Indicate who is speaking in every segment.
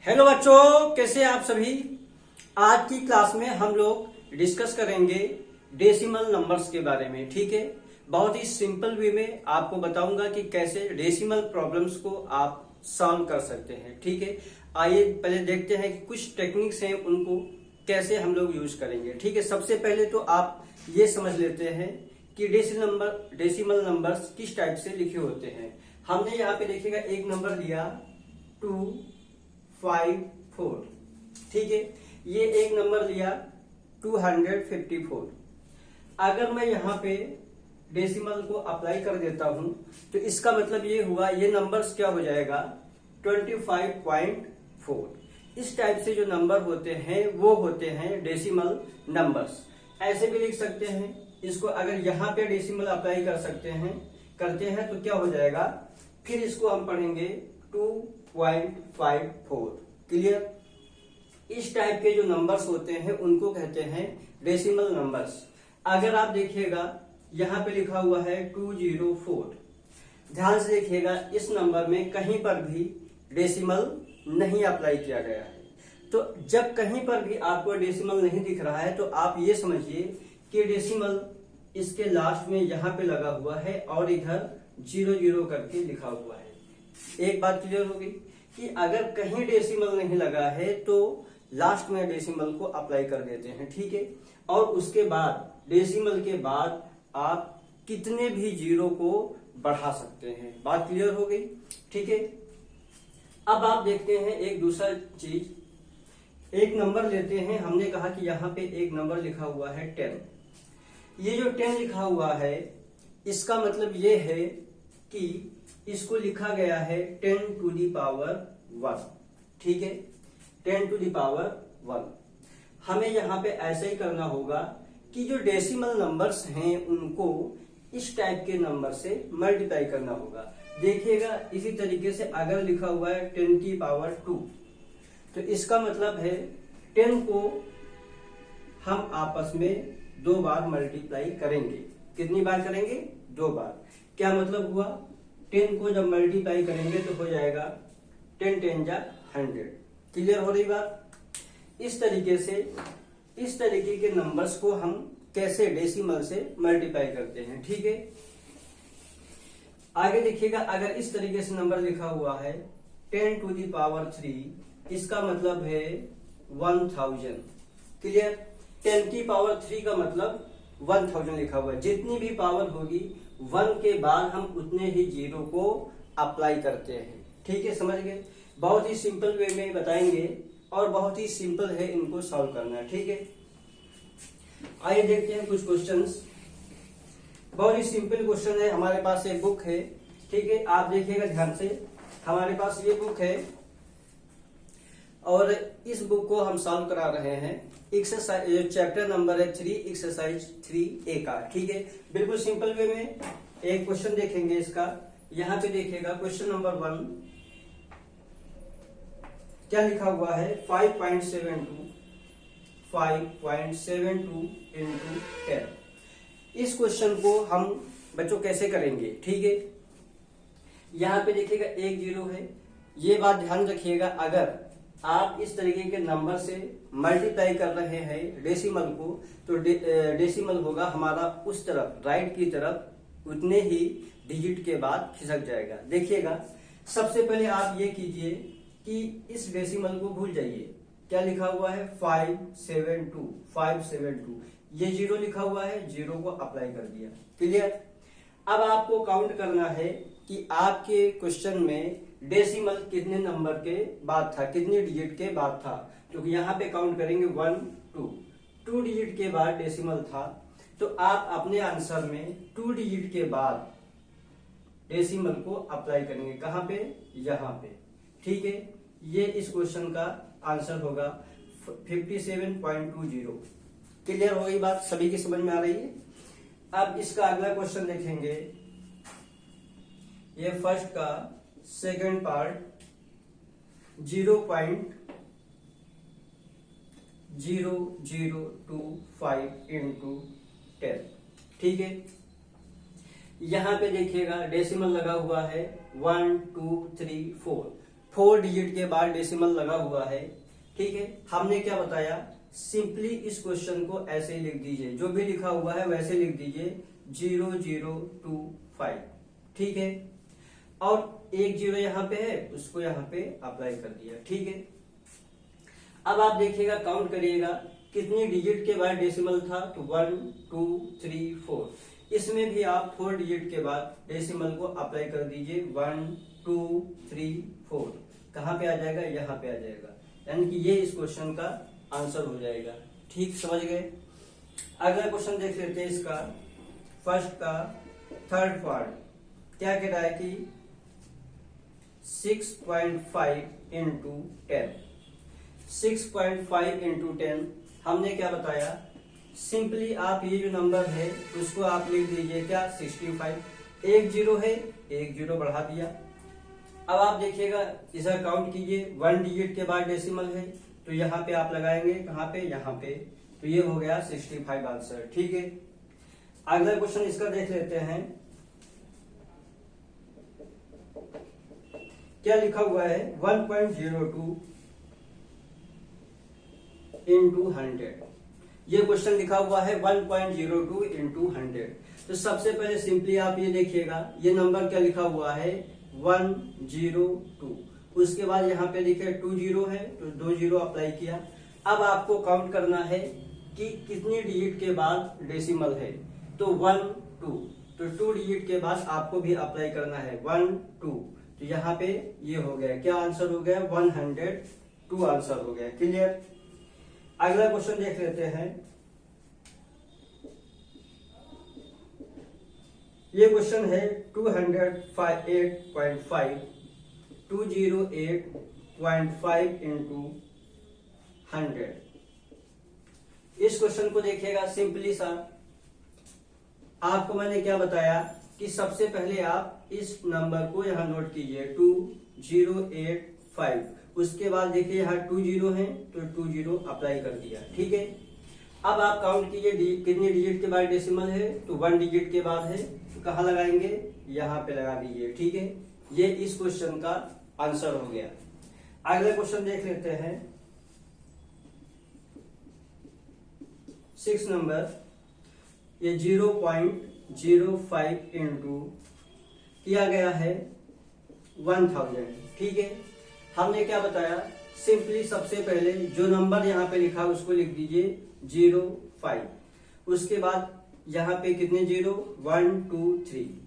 Speaker 1: Hello बच्चों, कैसे आप सभी। आज की क्लास में हम लोग डिस्कस करेंगे डेसिमल नंबर्स के बारे में। ठीक है, बहुत ही सिंपल वे में आपको बताऊंगा कि कैसे डेसिमल प्रॉब्लम्स को आप सॉल्व कर सकते हैं। ठीक है, आइए पहले देखते हैं कि कुछ टेक्निक्स हैं, उनको कैसे हम लोग यूज करेंगे। ठीक है, सबसे पहले तो आप ये समझ लेते हैं कि डेसिमल नंबर्स किस टाइप से लिखे होते हैं। हमने यहाँ पे देखिएगा एक नंबर लिया 254। ठीक है, ये एक नंबर लिया 254। अगर मैं यहाँ पे डेसिमल को अप्लाई कर देता हूं तो इसका मतलब ये हुआ, ये नंबर्स क्या हो जाएगा 25.4। इस टाइप से जो नंबर होते हैं वो होते हैं डेसिमल नंबर्स। ऐसे भी लिख सकते हैं इसको, अगर यहाँ पे डेसिमल अप्लाई करते हैं तो क्या हो जाएगा, फिर इसको हम पढ़ेंगे 2.54। क्लियर। इस टाइप के जो नंबर्स होते हैं उनको कहते हैं डेसिमल नंबर्स। अगर आप देखिएगा यहाँ पे लिखा हुआ है 204, ध्यान से देखिएगा इस नंबर में कहीं पर भी डेसिमल नहीं अप्लाई किया गया है। तो जब कहीं पर भी आपको डेसिमल नहीं दिख रहा है तो आप ये समझिए कि डेसिमल इसके लास्ट में यहाँ पे लगा हुआ है और इधर 00 करके लिखा हुआ है। एक बात क्लियर होगी कि अगर कहीं डेसिमल नहीं लगा है तो लास्ट में डेसिमल को अप्लाई कर देते हैं। ठीक है, और उसके बाद डेसिमल के बाद आप कितने भी जीरो को बढ़ा सकते हैं। बात क्लियर हो गई। ठीक है, अब आप देखते हैं एक दूसरा चीज, एक नंबर लेते हैं। हमने कहा कि यहाँ पे एक नंबर लिखा हुआ है 10। ये जो 10 लिखा हुआ है इसका मतलब ये है कि इसको लिखा गया है 10 टू दी पावर 1। ठीक है, 10 टू दी पावर 1। हमें यहाँ पे ऐसा ही करना होगा कि जो डेसिमल नंबर्स हैं उनको इस टाइप के नंबर से मल्टीप्लाई करना होगा। देखिएगा इसी तरीके से अगर लिखा हुआ है 10 की पावर 2 तो इसका मतलब है 10 को हम आपस में 2 बार मल्टीप्लाई करेंगे। कितनी बार करेंगे? 2 बार। क्या मतलब हुआ, 10 को जब मल्टीप्लाई करेंगे तो हो जाएगा 10 10 जा 100। क्लियर हो रही बात। इस तरीके के नंबर्स को हम कैसे डेसिमल से मल्टीप्लाई करते हैं। ठीक है, आगे देखिएगा अगर इस तरीके से नंबर लिखा हुआ है 10 टू दी पावर 3, इसका मतलब है 1000। क्लियर। 10 की पावर 3 का मतलब 1000 लिखा हुआ है। जितनी भी पावर होगी 1 के बाद हम उतने ही जीरो को अप्लाई करते हैं। ठीक है, समझ गए। बहुत ही सिंपल वे में बताएंगे और बहुत ही सिंपल है इनको सॉल्व करना। ठीक है, आइए देखते हैं कुछ क्वेश्चंस। बहुत ही सिंपल क्वेश्चन है। हमारे पास एक बुक है। ठीक है, आप देखिएगा ध्यान से। हमारे पास ये बुक है और इस बुक को हम सॉल्व करा रहे हैं। एक्सरसाइज चैप्टर नंबर है 3, एक्सरसाइज 3A का। ठीक है, बिल्कुल सिंपल वे में एक क्वेश्चन देखेंगे इसका। यहाँ पे देखिएगा क्वेश्चन नंबर 1 क्या लिखा हुआ है, 5.72 इंटू 10। इस क्वेश्चन को हम बच्चों कैसे करेंगे। ठीक है, यहाँ पे देखिएगा 1 0 है। ये बात ध्यान रखिएगा, अगर आप इस तरीके के नंबर से मल्टीप्लाई कर रहे हैं डेसिमल को तो डेसिमल होगा हमारा उस तरफ, राइट की तरफ, उतने ही डिजिट के बाद खिसक जाएगा। देखिएगा सबसे पहले आप ये कीजिए कि इस डेसिमल को भूल जाइए। क्या लिखा हुआ है 572। ये 0 लिखा हुआ है, 0 को अप्लाई कर दिया। क्लियर। अब आपको काउंट करना है कि आपके क्वेश्चन में डेसिमल कितने नंबर के बाद था, कितने डिजिट के बाद था। तो यहाँ पे काउंट करेंगे 1 2 डिजिट के बाद डेसिमल था। तो आप अपने आंसर में 2 डिजिट के बाद डेसिमल को अप्लाई करेंगे। कहाँ पे? यहाँ पे। ठीक है, ये इस क्वेश्चन का आंसर होगा 57.20। क्लियर हो गई बात, सभी की समझ में आ रही है। अब इसका अगला क्वेश्चन देखेंगे। ये फर्स्ट का सेकंड पार्ट 0.0025 इंटू 10। ठीक है, यहाँ पे देखिएगा डेसिमल लगा हुआ है 1 2 3 4। 4 डिजिट के बाद डेसिमल लगा हुआ है, ठीक है। हमने क्या बताया, सिंपली इस क्वेश्चन को ऐसे ही लिख दीजिए, जो भी लिखा हुआ है वैसे लिख दीजिए 0025, ठीक है। और एक 0 यहाँ पे है, उसको यहाँ पे अप्लाई कर दिया, ठीक है। अब आप देखिएगा, काउंट करिएगा कितनी डिजिट के बाद डेसिमल था, तो 1 2 3 4। इसमें भी आप 4 डिजिट के बाद डेसिमल को अप्लाई कर दीजिए, 1 2 3 4। कहाँ पे आ जाएगा, यहाँ पे आ जाएगा, यानी कि ये इस क्वेश्चन का आंसर हो जाएगा, ठीक, समझ गए। अगला क्वेश्चन देख लेते हैं इसका, फर्स्ट का थर्ड पार्ट क्या कह रहा है कि 6.5 इंटू 10। 6.5 इंटू 10 हमने क्या बताया, सिंपली आप ये जो नंबर है उसको आप लिख दीजिए क्या, 65। एक 0 है, एक 0 बढ़ा दिया। अब आप देखिएगा, इसे काउंट कीजिए, 1 डिजिट के बाद डेसिमल है, तो यहाँ पे आप लगाएंगे, कहाँ पे, यहाँ पे, तो ये हो गया 65 आंसर, ठीक है। अगला क्वेश्चन इसका देख लेते हैं, क्या लिखा हुआ है, 1.02 इंटू 100। ये क्वेश्चन लिखा हुआ है 1.02 इंटू 100। तो सबसे पहले सिंपली आप ये देखिएगा, ये नंबर क्या लिखा हुआ है, 102। उसके बाद यहाँ पे लिखे 2 0 है, तो 2 0 अप्लाई किया। अब आपको काउंट करना है कि कितनी डिजिट के बाद डेसिमल है, तो 1 2, तो 2 डिजिट के बाद आपको भी अप्लाई करना है, 1 2। तो यहाँ पे ये हो गया, क्या आंसर हो गया, 102 आंसर हो गया, क्लियर। अगला क्वेश्चन देख लेते हैं, ये क्वेश्चन है 208.5 208.5 इंटू 100। इस क्वेश्चन को देखिएगा, सिंपली सा आपको मैंने क्या बताया कि सबसे पहले आप इस नंबर को यहाँ नोट कीजिए, 2085। उसके बाद देखिए यहाँ 2 0 है, तो 2 0 अप्लाई कर दिया, ठीक है। अब आप काउंट कीजिए कितनी डिजिट के बाद डेसिमल है, तो 1 डिजिट के बाद है, तो कहाँ लगाएंगे, यहाँ पे लगा दीजिए, ठीक है। ये इस क्वेश्चन का आंसर हो गया। अगला क्वेश्चन देख लेते हैं, 6 नंबर, ये 0.05 इंटू किया गया है 1000, ठीक है। हमने क्या बताया, सिंपली सबसे पहले जो नंबर यहाँ पे लिखा उसको लिख दीजिए 05। उसके बाद यहाँ पे कितने 0, 1 2 3,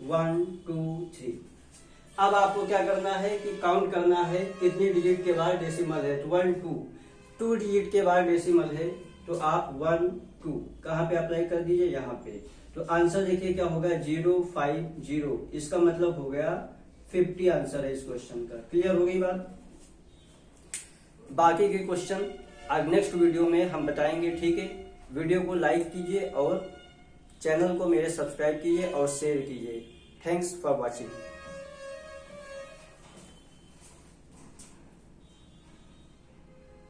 Speaker 1: 1 2 3। अब आपको क्या करना है कि काउंट करना है कितनी डिजिट के बाद डेसिमल है, तो 1 2 डिजिट के बाद डेसिमल है, तो आप 1 2 कहाँ पे अप्लाई कर दीजिए, यहाँ पे। तो आंसर देखिए क्या होगा, 050। इसका मतलब हो गया 50 आंसर है इस क्वेश्चन का, क्लियर हो गई बात। बाकी के क्वेश्चन आज नेक्स्ट वीडियो में हम बताएंगे, ठीक है। वीडियो को लाइक कीजिए और चैनल को मेरे सब्सक्राइब कीजिए और शेयर कीजिए। Thanks for watching.